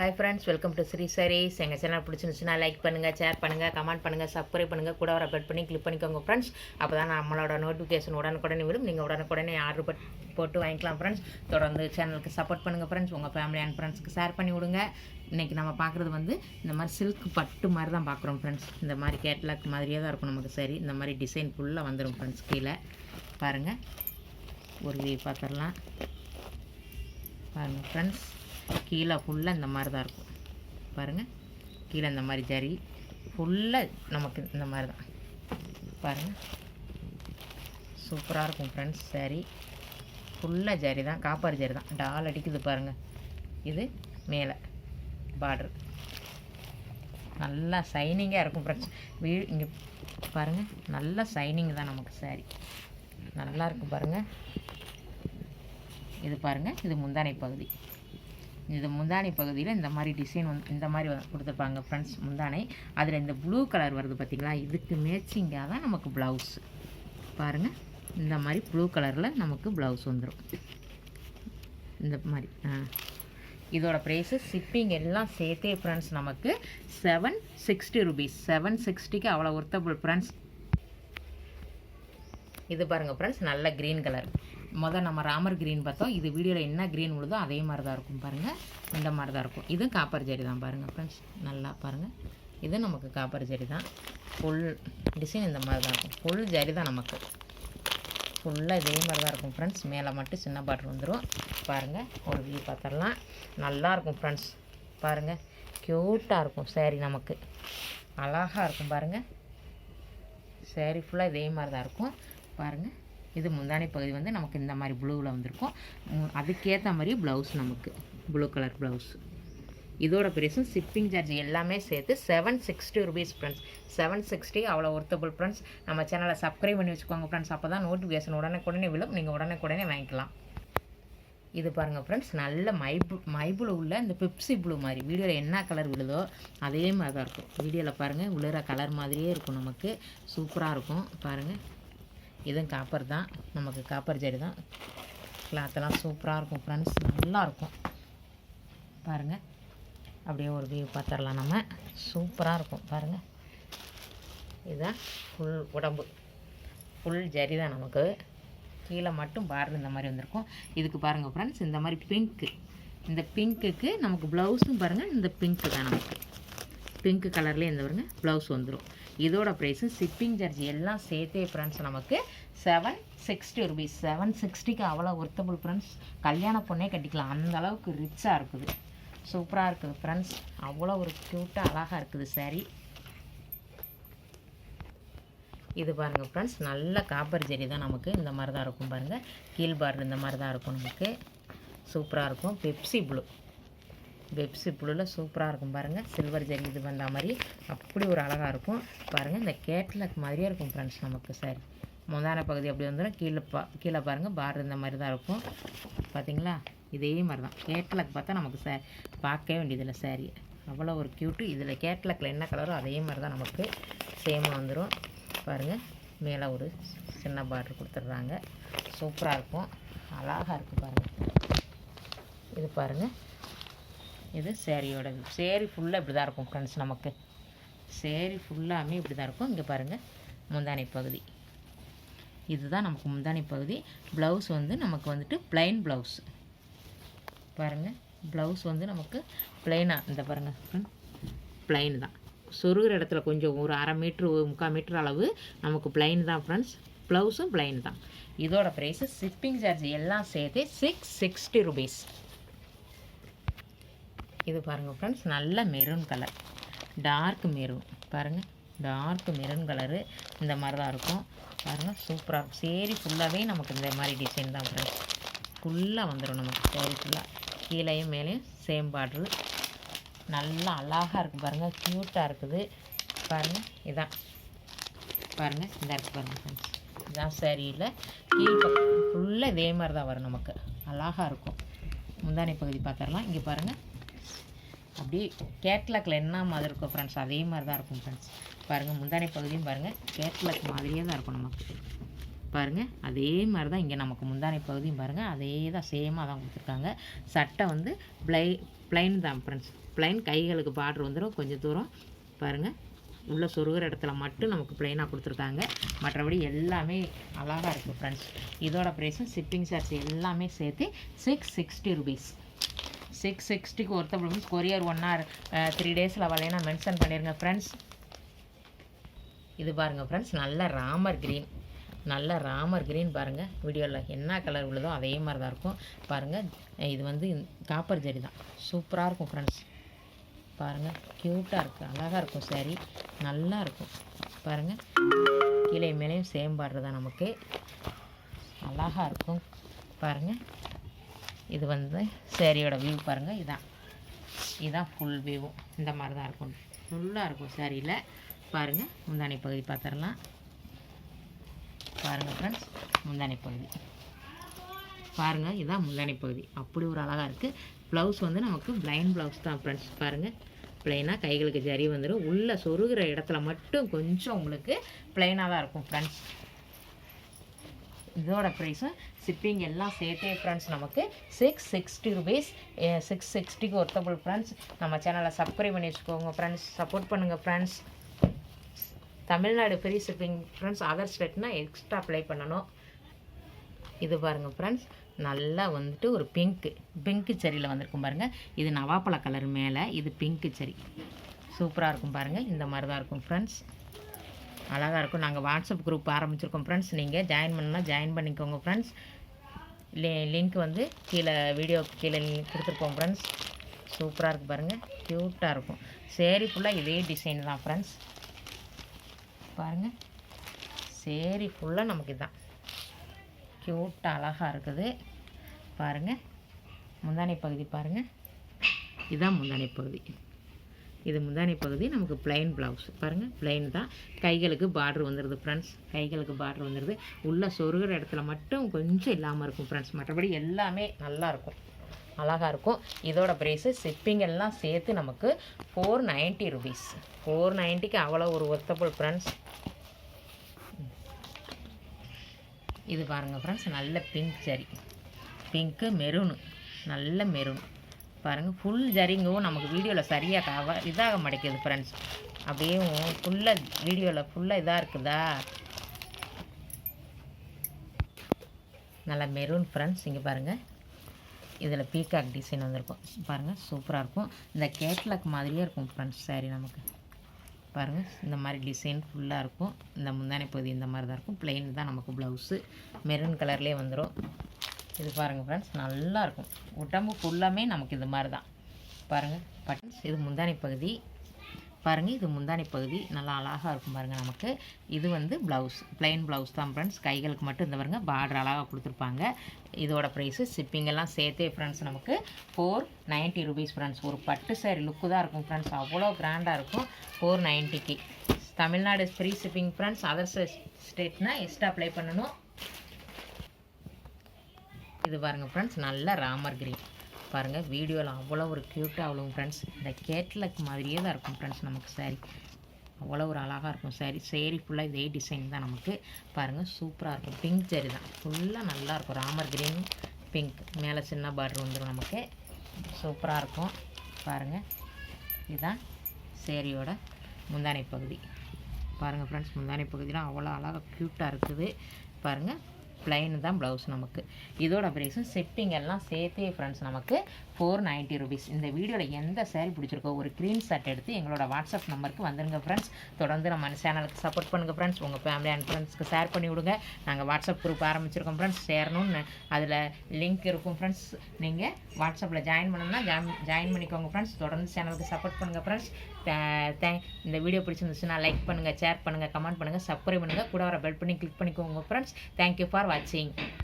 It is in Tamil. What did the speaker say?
Hi friends, welcome to Shri sarees. எங்கள் சேனல் பிடிச்சிருந்துச்சுன்னா லைக் பண்ணுங்கள், ஷேர் பண்ணுங்கள், கமெண்ட் பண்ணுங்கள், சப்ஸ்கிரைப் பண்ணுங்கள், கூட வர பெல் பண்ணி கிளிக் பண்ணிக்கோங்க ஃப்ரெண்ட்ஸ். அப்போ தான் நம்மளோட நோட்டிஃபிகேஷன் உடனுக்குடனே வரும். நீங்கள் உடனுக்குடனே ஆர்டர் போட்டு வாங்கிக்கலாம் ஃப்ரெண்ட்ஸ். தொடர்ந்து சேனலுக்கு சப்போர்ட் பண்ணுங்கள் ஃப்ரெண்ட்ஸ். உங்கள் ஃபேமிலி அண்ட் ஃப்ரெண்ட்ஸ்க்கு ஷேர் பண்ணி விடுங்க. இன்றைக்கி நம்ம பார்க்குறது வந்து இந்த மாதிரி சில்க் பட்டு மாதிரி தான் பார்க்குறோம் ஃப்ரெண்ட்ஸ். இந்த மாதிரி கேட்லாக் மாதிரியே தான் இருக்கும் நமக்கு. சரி, இந்த மாதிரி டிசைன் ஃபுல்லாக வந்துடும் ஃப்ரெண்ட்ஸ். கீழே பாருங்கள், ஒரு வியூ பார்த்துடலாம் பாருங்கள் ஃப்ரெண்ட்ஸ். கீழே ஃபுல்லாக இந்த மாதிரி தான் இருக்கும் பாருங்கள். கீழே இந்த மாதிரி ஜரி ஃபுல்லாக நமக்கு இந்த மாதிரி தான் பாருங்கள். சூப்பராக இருக்கும் ஃப்ரெண்ட்ஸ். சரி, ஃபுல்லாக ஜரி தான், காப்பர் ஜரி தான். டால் அடிக்குது பாருங்கள். இது மேலே பார்டர் நல்லா சைனிங்காக இருக்கும் ஃப்ரெண்ட்ஸ். இங்கே பாருங்கள், நல்லா சைனிங் தான் நமக்கு. சாரி நல்லா இருக்கும் பாருங்கள். இது பாருங்கள், இது முந்தானை பகுதி. இது முந்தானை பகுதியில் இந்த மாதிரி டிசைன் இந்த மாதிரி கொடுத்துருப்பாங்க ஃப்ரெண்ட்ஸ். முந்தானை அதில் இந்த ப்ளூ கலர் வருது பார்த்திங்களா, இதுக்கு மேட்சிங்காக தான் நமக்கு ப்ளவுஸ் பாருங்கள். இந்த மாதிரி ப்ளூ கலரில் நமக்கு ப்ளவுஸ் வந்துடும் இந்த மாதிரி. இதோட ப்ரைஸு ஷிப்பிங் எல்லாம் சேர்த்தே ஃப்ரெண்ட்ஸ் நமக்கு 760 rupees. 760க்கு அவ்வளோ ஒர்த்தபிள் ஃப்ரெண்ட்ஸ். இது பாருங்கள் ஃப்ரெண்ட்ஸ், நல்ல க்ரீன் கலர். நம்ம ராமர் க்ரீன் பார்த்தோம். இது வீடியோவில் என்ன க்ரீன் விழுதோ அதே மாதிரி தான் இருக்கும் பாருங்கள். இந்த மாதிரி தான் இருக்கும். இதுவும் காப்பர் ஜரி தான் பாருங்கள் ஃப்ரெண்ட்ஸ். நல்லா பாருங்கள், இது நமக்கு காப்பர் ஜரி தான். ஃபுல் டிசைன் இந்த மாதிரி தான் இருக்கும். ஃபுல் ஜரி தான் நமக்கு. ஃபுல்லாக இதே மாதிரி தான் இருக்கும் ஃப்ரெண்ட்ஸ். மேலே மட்டும் சின்ன பாட்ரு வந்துடும் பாருங்கள். ஒரு வியூ பார்த்துடலாம். நல்லாயிருக்கும் ஃப்ரெண்ட்ஸ். பாருங்கள், க்யூட்டாக இருக்கும் சேரீ. நமக்கு அழகாக இருக்கும் பாருங்கள். சேரீ ஃபுல்லாக இதே மாதிரி தான் இருக்கும் பாருங்கள். இது முந்தானை பகுதி வந்து நமக்கு இந்த மாதிரி ப்ளூவில் வந்திருக்கும். அதுக்கேற்ற மாதிரி ப்ளவுஸ் நமக்கு ப்ளூ கலர் ப்ளவுஸ். இதோட ப்ரைஸும் ஷிப்பிங் சார்ஜ் எல்லாமே சேர்த்து 760 rupees ஃப்ரெண்ட்ஸ். 760 அவ்வளோ ஒர்த்தபிள் ஃப்ரெண்ட்ஸ். நம்ம சேனலை சப்ஸ்கிரைப் பண்ணி வச்சுக்கோங்க ஃப்ரெண்ட்ஸ். அப்போ தான் நோட்டிஃபிகேஷன் உடனே விழும். நீங்கள் உடனே வாங்கிக்கலாம். இது பாருங்கள் ஃப்ரெண்ட்ஸ், நல்ல மைப்ளூ உள்ள இந்த பெப்சி ப்ளூ மாதிரி. வீடியோவில் என்ன கலர் விழுதோ அதே மாதிரி தான் இருக்கும். வீடியோவில் பாருங்கள், விழுற கலர் மாதிரியே இருக்கும் நமக்கு. சூப்பராக இருக்கும் பாருங்கள். இதுவும் காப்பர் தான் நமக்கு. காப்பர் ஜரி தான். கிளாத்தெல்லாம் சூப்பராக இருக்கும் ஃப்ரெண்ட்ஸ். நல்லாயிருக்கும் பாருங்கள். அப்படியே ஒரு வியூ பார்த்துடலாம் நம்ம. சூப்பராக இருக்கும் பாருங்கள். இதுதான் ஃபுல் உடம்பு ஃபுல் ஜரி தான் நமக்கு. கீழே மட்டும் பார்டர் இந்த மாதிரி வந்திருக்கும். இதுக்கு பாருங்கள் ஃப்ரெண்ட்ஸ், இந்த மாதிரி பிங்க்கு. இந்த பிங்க்குக்கு நமக்கு ப்ளவுஸும் பாருங்கள். இந்த பிங்க்கு தான் நமக்கு. பிங்க் கலர்லேயே இந்த பாருங்க ப்ளவுஸ் வந்துடும். இதோட ப்ரைஸு ஷிப்பிங் சார்ஜ் எல்லாம் சேர்த்தே ஃப்ரெண்ட்ஸ் நமக்கு 760 rupees. 760க்கு அவ்வளோ ஒர்த்தபிள் ஃப்ரெண்ட்ஸ். கல்யாண பொண்ணே கட்டிக்கலாம், அந்த அளவுக்கு ரிச்சாக இருக்குது. சூப்பராக இருக்குது ஃப்ரெண்ட்ஸ். அவ்வளோ ஒரு க்யூட்டாக அழகாக இருக்குது சாரீ. இது பாருங்கள் ஃப்ரெண்ட்ஸ், நல்ல காப்பர் ஜரி தான் நமக்கு. இந்த மாதிரி தான் இருக்கும் பாருங்கள். கீழ் பார்டர் இந்த மாதிரி தான் இருக்கும் நமக்கு. சூப்பராக இருக்கும். பெப்சி ப்ளூவில் சூப்பராக இருக்கும் பாருங்கள். சில்வர் ஜரி இது வந்த மாதிரி அப்படி ஒரு அழகாக இருக்கும் பாருங்கள். இந்த கேட்லாக் மாதிரியே இருக்கும் ஃப்ரெண்ட்ஸ் நமக்கு. சாரி முந்தான பகுதி அப்படி வந்துடும். கீழே பாருங்கள், பார்டர் இந்த மாதிரி தான் இருக்கும் பார்த்தீங்களா. இதே மாதிரி தான் கேட்லாக் பார்த்தா நமக்கு பார்க்கவே வேண்டியதில்லை சாரி. அவ்வளோ ஒரு க்யூட்டு. இதில் கேட்லாக்கில் என்ன கலரோ அதே மாதிரி தான் நமக்கு சேமாக வந்துடும் பாருங்கள். மேலே ஒரு சின்ன பார்டர் கொடுத்துட்றாங்க. சூப்பராக இருக்கும், அழகாக இருக்குது பாருங்கள். இது பாருங்கள், இது சேரீயோட சேரீ ஃபுல்லாக இப்படி தான் இருக்கும் ஃப்ரெண்ட்ஸ் நமக்கு. சேரீ ஃபுல்லாமே இப்படி தான் இருக்கும். இங்கே பாருங்கள், முந்தானை பகுதி இதுதான் நமக்கு முந்தானை பகுதி. ப்ளவுஸ் வந்து நமக்கு வந்துட்டு ப்ளைன் ப்ளவுஸ் பாருங்கள். ப்ளவுஸ் வந்து நமக்கு ப்ளைனாக இந்த பாருங்கள் ப்ளைன் தான். சொருகிற இடத்துல கொஞ்சம் ஒரு 1/2 மீட்ரு 3/4 மீட்டர் அளவு நமக்கு ப்ளைன் தான் ஃப்ரெண்ட்ஸ். ப்ளவுஸும் ப்ளைன் தான். இதோட ப்ரைஸு ஷிப்பிங் சார்ஜ் எல்லாம் சேர்த்து 660 rupees. இது பாருங்கள் ஃப்ரெண்ட்ஸ், நல்ல மெரூன் கலர், டார்க் மெரூன் பாருங்கள். டார்க் மெரூன் கலரு இந்த மாதிரி தான் இருக்கும் பாருங்கள். சூப்பராக இருக்கும். சேரீ ஃபுல்லாகவே நமக்கு இந்த மாதிரி டிசைன் தான் ஃப்ரெண்ட்ஸ். ஃபுல்லாக வந்துடும் நமக்கு சேரீ ஃபுல்லாக. கீழேயும் மேலேயும் சேம் பார்ட்ரு. நல்லா அழகாக இருக்குது பாருங்கள். க்யூட்டாக இருக்குது பாருங்கள். இதான் பாருங்கள், இந்த இருக்குது பாருங்கள் ஃப்ரெண்ட்ஸ். இதுதான் சேரீயில் கீழ் பக்கம் ஃபுல்லாக இதே மாதிரி தான் வரும் நமக்கு. அழகாக இருக்கும். முந்தானை பகுதி பார்த்துடலாம். இங்கே பாருங்கள், அப்படியே கேட்லாக்கில் என்ன மாதிரி இருக்கும் ஃப்ரெண்ட்ஸ் அதே மாதிரி தான் இருக்கும் ஃப்ரெண்ட்ஸ். பாருங்கள், முந்தானை பகுதியும் பாருங்கள் கேட்லாக் மாதிரியே தான் இருக்கும் நமக்கு. பாருங்கள் அதே மாதிரி தான் இங்கே நமக்கு முந்தானை பகுதியும் பாருங்கள் அதே தான் சேமாக தான் கொடுத்துருக்காங்க. சட்டை வந்து ப்ளைன் தான் ஃப்ரெண்ட்ஸ். ப்ளைன் கைகளுக்கு பார்டர் வந்துடும் கொஞ்சம் தூரம் பாருங்கள். உள்ளே சொருகிற இடத்துல மட்டும் நமக்கு ப்ளைனாக கொடுத்துருக்காங்க. மற்றபடி எல்லாமே அழகாக இருக்குது ஃப்ரெண்ட்ஸ். இதோட ப்ரைஸும் ஷிப்பிங் சார்ஜ் எல்லாமே சேர்த்து 660 rupees. 660க்கு ஒருத்தர் மீன்ஸ் கொரியர் 1 or 3 days வரலைன்னா மென்ஷன் பண்ணிடுங்க ஃப்ரெண்ட்ஸ். இது பாருங்கள் ஃப்ரெண்ட்ஸ், நல்ல ராமர் க்ரீன் பாருங்கள். வீடியோவில் என்ன கலர் உள்ளதோ அதே மாதிரி தான் இருக்கும் பாருங்கள். இது வந்து காப்பர் ஜரி தான். சூப்பராக இருக்கும் ஃப்ரெண்ட்ஸ். பாருங்கள், க்யூட்டாக இருக்குது, அழகாக இருக்கும் சாரீ, நல்லா இருக்கும் பாருங்கள். கீழே மேலேயும் சேம் பார்டர் தான் நமக்கு, அழகாக இருக்கும் பாருங்கள். இது வந்து சாரியோட வியூ பாருங்கள். இதான் ஃபுல் வியூவும் இந்த மாதிரி தான் இருக்கும். ஃபுல்லாக இருக்கும் சாரியில் பாருங்கள். முந்தானை பகுதி பார்த்துடலாம் பாருங்கள் ஃப்ரெண்ட்ஸ். முந்தானை பகுதி பாருங்கள், இதுதான் முந்தானை பகுதி. அப்படி ஒரு அழகாக இருக்குது. ப்ளவுஸ் வந்து நமக்கு ப்ளைன் ப்ளவுஸ் தான் ஃப்ரெண்ட்ஸ். பாருங்கள், ப்ளைனாக கைகளுக்கு ஜரி வந்துடும். உள்ளே சொருகிற இடத்துல மட்டும் கொஞ்சம் உங்களுக்கு ப்ளைனாக தான் இருக்கும் ஃப்ரெண்ட்ஸ். இதோட ப்ரைஸும் ஷிப்பிங் எல்லாம் சேர்த்தே ஃப்ரெண்ட்ஸ் நமக்கு 660 rupees. 660க்கு worthable friends. நம்ம சேனலை சப்ஸ்கிரைப் பண்ணி வச்சுக்கோங்க ஃப்ரெண்ட்ஸ், சப்போர்ட் பண்ணுங்கள் friends. Tamil Nadu free shipping friends. Other ஸ்டேட்னால் எக்ஸ்ட்ரா அப்ளை பண்ணணும். இது பாருங்கள் ஃப்ரெண்ட்ஸ், நல்லா வந்துட்டு ஒரு பிங்க்கு செரியில் வந்திருக்கும் பாருங்கள். இது நவாப்பழ கலர் மேலே, இது பிங்க்கு செரி. சூப்பராக இருக்கும் பாருங்கள். இந்த மாதிரி தான் இருக்கும் ஃப்ரெண்ட்ஸ், அழகாக இருக்கும். நாங்கள் வாட்ஸ்அப் குரூப் ஆரம்பிச்சிருக்கோம் ஃப்ரெண்ட்ஸ். நீங்கள் ஜாயின் பண்ணால் ஜாயின் பண்ணிக்கோங்க ஃப்ரெண்ட்ஸ். லிங்க் வந்து வீடியோக்கு கீழே கொடுத்துருக்கோம் ஃப்ரெண்ட்ஸ். சூப்பராக இருக்குது பாருங்கள், க்யூட்டாக இருக்கும். சேரீ ஃபுல்லாக இதே டிசைன் தான் ஃப்ரெண்ட்ஸ். பாருங்கள், சேரீ ஃபுல்லாக நமக்கு இதுதான் க்யூட்டாக அழகாக இருக்குது பாருங்கள். முந்தானை பகுதி பாருங்கள், இதுதான் முந்தானை பகுதி. இது முந்தானை பகுதி நமக்கு ப்ளைன் ப்ளவுஸ் பாருங்கள். ப்ளைன் தான், கைகளுக்கு பார்ட்ரு வந்துடுது ஃப்ரெண்ட்ஸ். கைகளுக்கு பார்ட்ரு வந்துடுது. உள்ளே சொருகிற இடத்துல மட்டும் கொஞ்சம் இல்லாமல் இருக்கும் ஃப்ரெண்ட்ஸ். மற்றபடி எல்லாமே நல்லாயிருக்கும், அழகாக இருக்கும். இதோட ப்ரைஸு ஷிப்பிங் எல்லாம் சேர்த்து நமக்கு 490 rupees. 490க்கு அவ்வளோ ஒரு ஒர்த்தபிள் ஃப்ரெண்ட்ஸ். இது பாருங்கள் ஃப்ரெண்ட்ஸ், நல்ல பிங்க் ஜரி, பிங்க்கு மெரூனு, நல்ல மெரூன் பாருங்கள். ஃபுல் ஜரிங்கவும் நமக்கு வீடியோவில் சரியாக இதாக மாட்டேங்குது ஃப்ரெண்ட்ஸ். அப்படியே ஃபுல்லாக வீடியோவில் ஃபுல்லாக இதாக இருக்குதா, நல்லா மெரூன் ஃப்ரெண்ட்ஸ். இங்கே பாருங்கள், இதில் பீகாக் டிசைன் வந்திருக்கும் பாருங்கள், சூப்பராக இருக்கும். இந்த கேட்லாக் மாதிரியே இருக்கும் ஃப்ரெண்ட்ஸ் சாரி நமக்கு பாருங்கள். இந்த மாதிரி டிசைன் ஃபுல்லாக இருக்கும். இந்த முந்தானை பகுதி இந்த மாதிரி தான் இருக்கும். ப்ளைன் தான் நமக்கு ப்ளவுஸு, மெரூன் கலர்லேயே வந்துடும். இது பாருங்கள் ஃப்ரெண்ட்ஸ், நல்லாயிருக்கும். உடம்பு ஃபுல்லாமே நமக்கு இது மாதிரி தான் பாருங்கள் பட்டன்ஸ். இது முந்தானை பகுதி பாருங்கள். இது முந்தானை பகுதி நல்லா அழகாக இருக்கும் பாருங்கள் நமக்கு. இது வந்து ப்ளவுஸ், ப்ளைன் ப்ளவுஸ் தான் ஃப்ரெண்ட்ஸ். கைகளுக்கு மட்டும் இந்த பாருங்கள் பார்டர் அழகாக கொடுத்துருப்பாங்க. இதோட ப்ரைஸு ஷிப்பிங் எல்லாம் சேர்த்தே ஃப்ரெண்ட்ஸ் நமக்கு 490 rupees ஃப்ரெண்ட்ஸ். ஒரு பட்டு சாரி லுக்கு தான் இருக்கும் ஃப்ரெண்ட்ஸ், அவ்வளோ கிராண்டாக இருக்கும். 490க்கு Tamil Nadu free shipping friends. Other ஸ்டேட்னால் எக்ஸ்ட்ரா அப்ளை பண்ணணும். இது பாருங்கள் ஃப்ரெண்ட்ஸ், நல்ல ராமர் கிரீன் பாருங்கள். வீடியோவில் அவ்வளோ ஒரு க்யூட்டாக அவ்வளோ ஃப்ரெண்ட்ஸ். இந்த கேட்லக் மாதிரியே தான் இருக்கும் ஃப்ரெண்ட்ஸ் நமக்கு சாரி. அவ்வளோ ஒரு அழகாக இருக்கும் சாரி. சேரீ ஃபுல்லாக இதே டிசைன் தான் நமக்கு பாருங்கள். சூப்பராக இருக்கும். பிங்க் ஜரி தான், ஃபுல்லாக நல்லாயிருக்கும். ராமர் கிரீன் பிங்க், மேலே சின்ன பார்டர் வந்துடும் நமக்கு. சூப்பராக இருக்கும் பாருங்கள். இதுதான் சேரீயோட முந்தானை பகுதி பாருங்கள் ஃப்ரெண்ட்ஸ். முந்தானை பகுதியெலாம் அவ்வளோ அழகாக க்யூட்டாக இருக்குது பாருங்கள். ப்ளைன் தான் ப்ளவுஸ் நமக்கு. இதோட ப்ரைஸும் ஷிப்பிங் எல்லாம் சேர்த்தே ஃப்ரெண்ட்ஸ் நமக்கு 490 rupees. இந்த வீடியோவில் எந்த சாரீ பிடிச்சிருக்கோ ஒரு ஸ்க்ரீன்ஷாட் எடுத்து எங்களோட வாட்ஸ்அப் நம்பருக்கு வந்துடுங்க ஃப்ரெண்ட்ஸ். தொடர்ந்து நம்ம சேனலுக்கு சப்போர்ட் பண்ணுங்கள் ஃப்ரெண்ட்ஸ். உங்கள் ஃபேமிலி அண்ட் ஃப்ரெண்ட்ஸ்க்கு ஷேர் பண்ணி விடுங்க. நாங்கள் வாட்ஸ்அப் குரூப் ஆரம்பிச்சிருக்கோம் ஃப்ரெண்ட்ஸ். சேரணும்னு அதில் லிங்க் இருக்கும் ஃப்ரெண்ட்ஸ். நீங்கள் வாட்ஸ்அப்பில் ஜாயின் பண்ணணும்னா ஜாயின் பண்ணிக்கோங்க ஃப்ரெண்ட்ஸ். தொடர்ந்து சேனலுக்கு சப்போர்ட் பண்ணுங்கள் ஃப்ரெண்ட்ஸ். இந்த வீடியோ பிடிச்சிருந்துச்சுன்னா லைக் பண்ணுங்கள், ஷேர் பண்ணுங்கள், கமெண்ட் பண்ணுங்கள், சப்ஸ்கிரைப் பண்ணுங்கள். கூட வர பெல் பண்ணி கிளிக் பண்ணிக்கோங்க ஃப்ரெண்ட்ஸ். தேங்க்யூ ஃபார் வாட்சிங்.